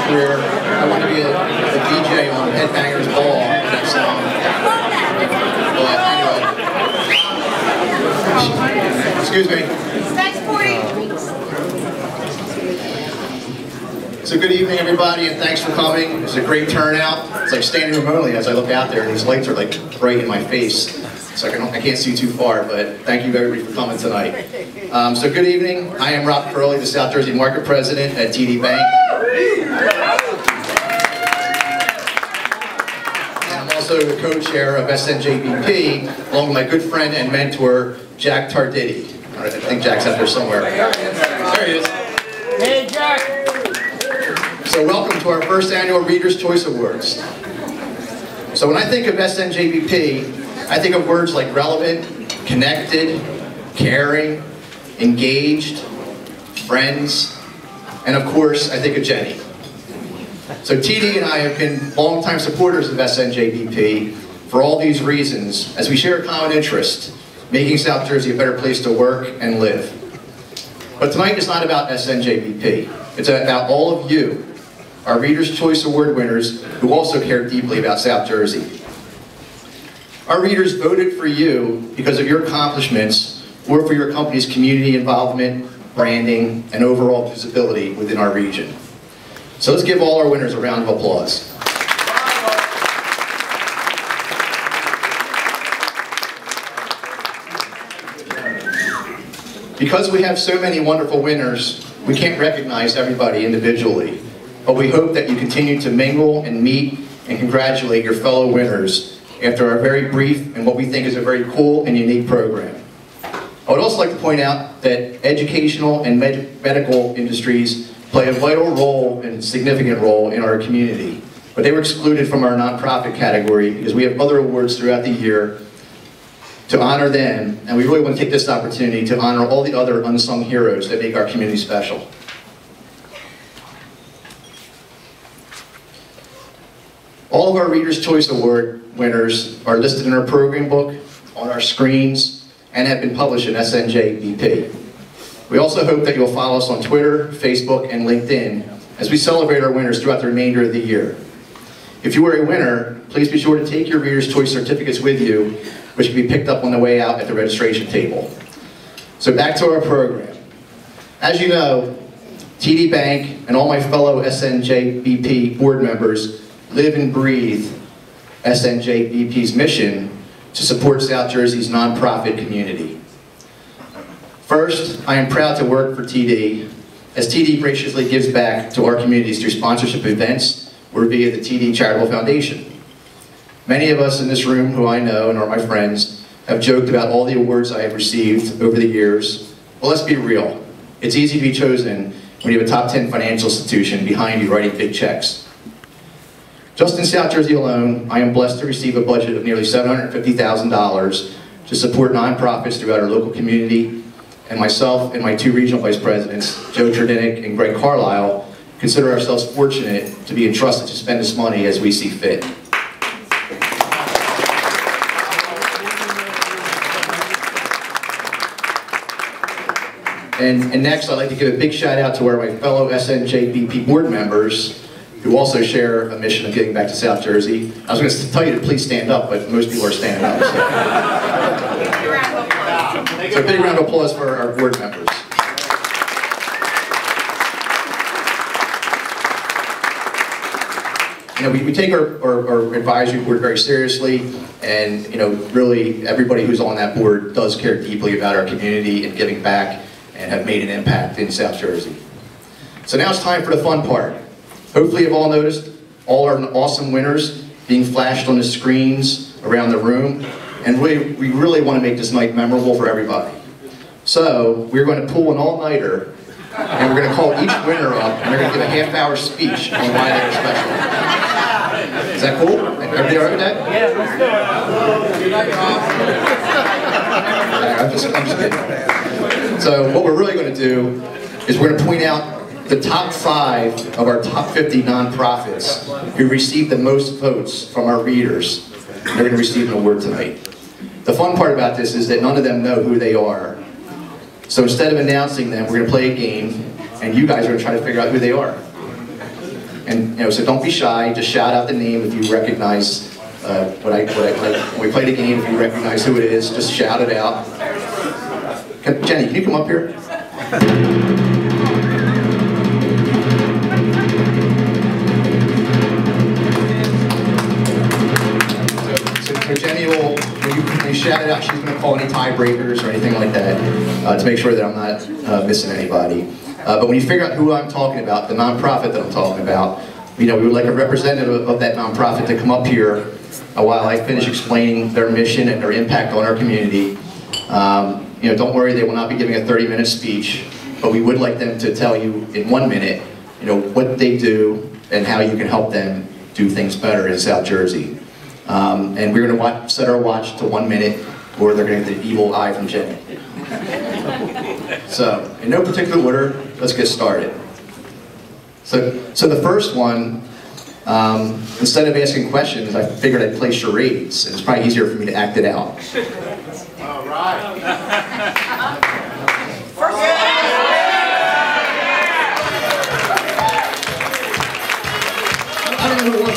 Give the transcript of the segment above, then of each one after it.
career, I wanted to be a DJ on Headbangers Ball. But anyway, excuse me. So good evening, everybody, and thanks for coming. It's a great turnout. It's like standing room only as I look out there, and these lights are like bright in my face. So I can't see too far, but thank you everybody for coming tonight. So good evening. I am Rob Curley, the South Jersey Market President at TD Bank. And I'm also the co-chair of SNJBP, along with my good friend and mentor, Jack Tarditi. I think Jack's out there somewhere. There he is. Hey, Jack! So welcome to our first annual Reader's Choice Awards. So when I think of SNJBP, I think of words like relevant, connected, caring, engaged, friends, and of course, I think of Jenny. So TD and I have been longtime supporters of SNJBP for all these reasons, as we share a common interest, making South Jersey a better place to work and live. But tonight is not about SNJBP. It's about all of you, our Reader's Choice Award winners, who also care deeply about South Jersey. Our readers voted for you because of your accomplishments or for your company's community involvement, branding, and overall visibility within our region. So let's give all our winners a round of applause. Because we have so many wonderful winners, we can't recognize everybody individually, but we hope that you continue to mingle and meet and congratulate your fellow winners after our very brief and what we think is a very cool and unique program. I would also like to point out that educational and medical industries play a vital role and significant role in our community, but they were excluded from our nonprofit category because we have other awards throughout the year to honor them, and we really want to take this opportunity to honor all the other unsung heroes that make our community special. All of our Reader's Choice Award winners are listed in our program book, on our screens, and have been published in SNJBP. We also hope that you'll follow us on Twitter, Facebook, and LinkedIn as we celebrate our winners throughout the remainder of the year. If you are a winner, please be sure to take your Reader's Choice certificates with you, which can be picked up on the way out at the registration table. So back to our program. As you know, TD Bank and all my fellow SNJBP board members live and breathe SNJBP's mission to support South Jersey's nonprofit community. First, I am proud to work for TD, as TD graciously gives back to our communities through sponsorship events or via the TD Charitable Foundation. Many of us in this room who I know and are my friends have joked about all the awards I have received over the years. Well, let's be real. It's easy to be chosen when you have a top 10 financial institution behind you writing big checks. Just in South Jersey alone, I am blessed to receive a budget of nearly $750,000 to support nonprofits throughout our local community, and myself and my two regional vice presidents, Joe Tredinick and Greg Carlisle, consider ourselves fortunate to be entrusted to spend this money as we see fit. And next, I'd like to give a big shout out to my fellow SNJBP board members who also share a mission of giving back to South Jersey. I was going to tell you to please stand up, but most people are standing up. So a big round of applause for our board members. You know, we take our advisory board very seriously, and you know, really everybody who's on that board does care deeply about our community and giving back and have made an impact in South Jersey. So now it's time for the fun part. Hopefully you've all noticed all our awesome winners being flashed on the screens around the room, and we really want to make this night memorable for everybody. So we're going to pull an all-nighter, and we're going to call each winner up, and they're going to give a half-hour speech on why they're special. Is that cool? Everybody all right with that? Yeah, let's do it. I'm just kidding. So what we're really going to do is we're going to point out the top 5 of our top 50 nonprofits who received the most votes from our readers. They're going to receive an award tonight. The fun part about this is that none of them know who they are. So instead of announcing them, we're going to play a game, and you guys are going to try to figure out who they are. And so don't be shy. Just shout out the name if you recognize when we play the game. If you recognize who it is, just shout it out. Jenny, can you come up here? So Jenny will, when you shout it out, she's going to call any tiebreakers or anything like that to make sure that I'm not missing anybody. But when you figure out who I'm talking about, the nonprofit that I'm talking about, we would like a representative of that nonprofit to come up here while I finish explaining their mission and their impact on our community. Don't worry, they will not be giving a 30-minute speech, but we would like them to tell you in 1 minute, what they do and how you can help them do things better in South Jersey. And we're going to set our watch to 1 minute, or they're going to get the evil eye from Jenny. So, in no particular order, let's get started. So the first one, instead of asking questions, I figured I'd play charades, and it's probably easier for me to act it out. All right. I don't know who it was.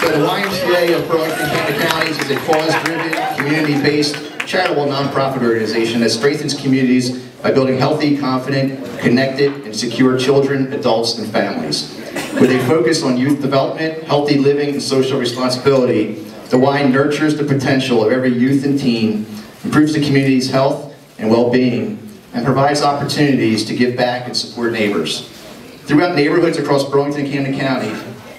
So the YMCA of Burlington County Counties is a cause-driven, community-based, charitable nonprofit organization that strengthens communities by building healthy, confident, connected, and secure children, adults, and families. With a focus on youth development, healthy living, and social responsibility, the Y nurtures the potential of every youth and teen, improves the community's health and well-being, and provides opportunities to give back and support neighbors. Throughout neighborhoods across Burlington and Camden County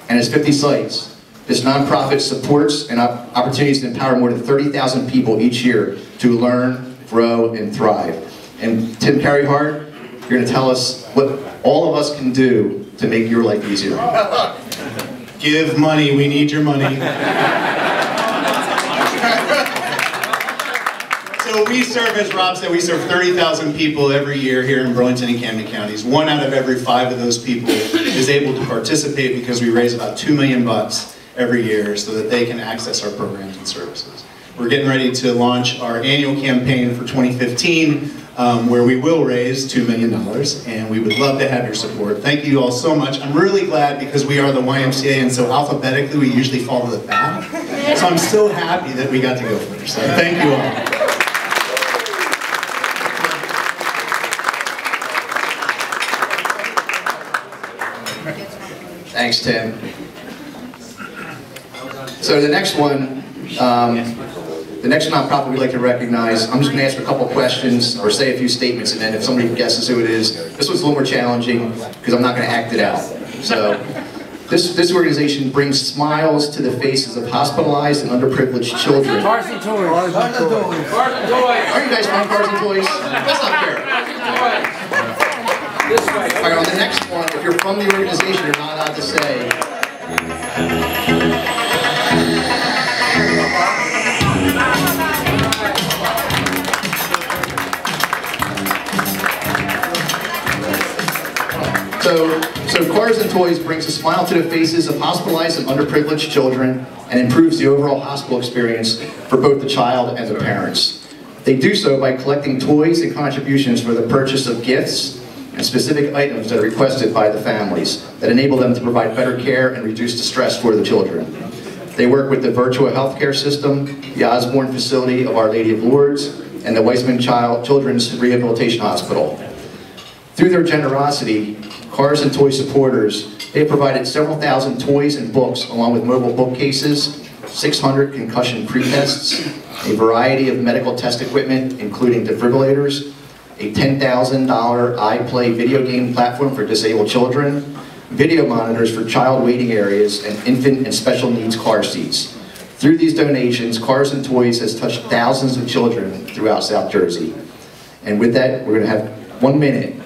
and its 50 sites, this nonprofit supports and opportunities to empower more than 30,000 people each year to learn, grow, and thrive. And Tim Careyhart, you're going to tell us what all of us can do to make your life easier. Give money, we need your money. So we serve, as Rob said, we serve 30,000 people every year here in Burlington and Camden counties. 1 out of every 5 of those people is able to participate because we raise about $2 million every year so that they can access our programs and services. We're getting ready to launch our annual campaign for 2015, where we will raise $2 million, and we would love to have your support. Thank you all so much. I'm really glad because we are the YMCA, and so alphabetically we usually fall to the back. So I'm so happy that we got to go first. So thank you all. Thanks, Tim. So the next one, the next nonprofit we'd like to recognize, I'm just going to ask a couple questions or say a few statements, and then if somebody guesses who it is, this one's a little more challenging because I'm not going to act it out. So this organization brings smiles to the faces of hospitalized and underprivileged children. Cars and toys. Are you guys from Cars and Toys? That's not fair. This way. All right, on the next one, if you're from the organization, you're not allowed to say. So Cars and Toys brings a smile to the faces of hospitalized and underprivileged children and improves the overall hospital experience for both the child and the parents. They do so by collecting toys and contributions for the purchase of gifts and specific items that are requested by the families that enable them to provide better care and reduce the stress for the children. They work with the virtual healthcare system, the Osborne facility of Our Lady of Lourdes, and the Weissman Children's Rehabilitation Hospital. Through their generosity, Cars and Toy supporters, they have provided several thousand toys and books along with mobile bookcases, 600 concussion pre-tests, a variety of medical test equipment including defibrillators, a $10,000 iPlay video game platform for disabled children, video monitors for child waiting areas, and infant and special needs car seats. Through these donations, Cars and Toys has touched thousands of children throughout South Jersey. And with that, we're going to have 1 minute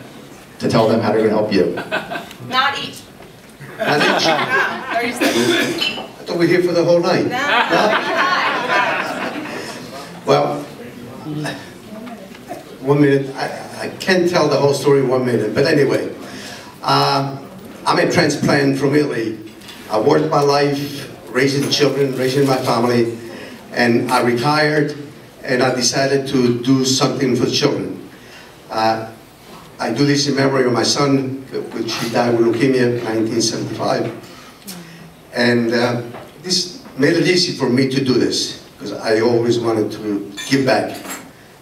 to tell them how they're going to help you. Not each. Not each? No, 30 seconds. I thought we were here for the whole night. No. Well, 1 minute. I can't tell the whole story in 1 minute, but anyway. I'm a transplant from Italy. I worked my life raising children, raising my family, and I retired, and I decided to do something for children. I do this in memory of my son, which he died with leukemia in 1975. And this made it easy for me to do this, because I always wanted to give back.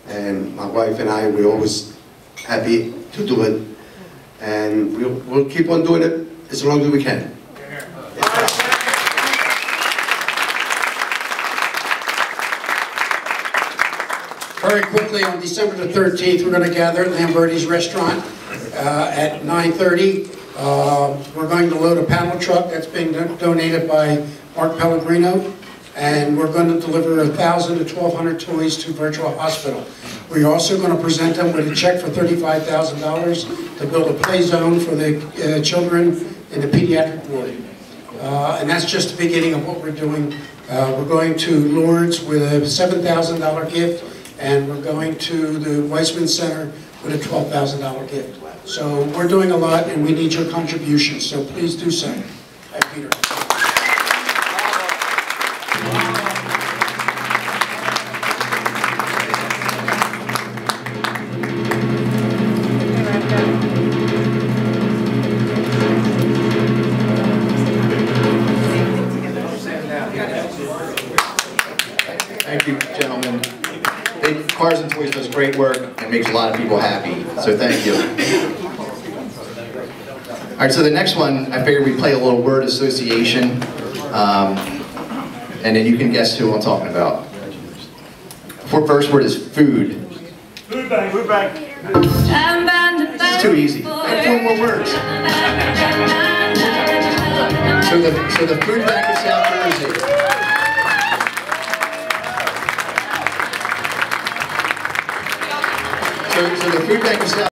And my wife and I, we're always happy to do it. And we'll keep on doing it as long as we can. Very quickly, on December the 13th, we're going to gather at Lamberti's Restaurant at 9:30. We're going to load a panel truck that's being donated by Mark Pellegrino, and we're going to deliver 1,000 to 1,200 toys to Virtual Hospital. We're also going to present them with a check for $35,000 to build a play zone for the children in the pediatric ward. And that's just the beginning of what we're doing. We're going to Lourdes with a $7,000 gift, and we're going to the Weissman Center with a $12,000 gift. So we're doing a lot, and we need your contributions, so please do so. Hi, Peter. Thank you, gentlemen. Cars and Toys does great work and makes a lot of people happy, so thank you. All right, so the next one, I figured we'd play a little word association, and then you can guess who I'm talking about. The first word is food. Food bank. Food bank. This is too easy. I have 4 more words. So the food bank of South Jersey. So the food bank of South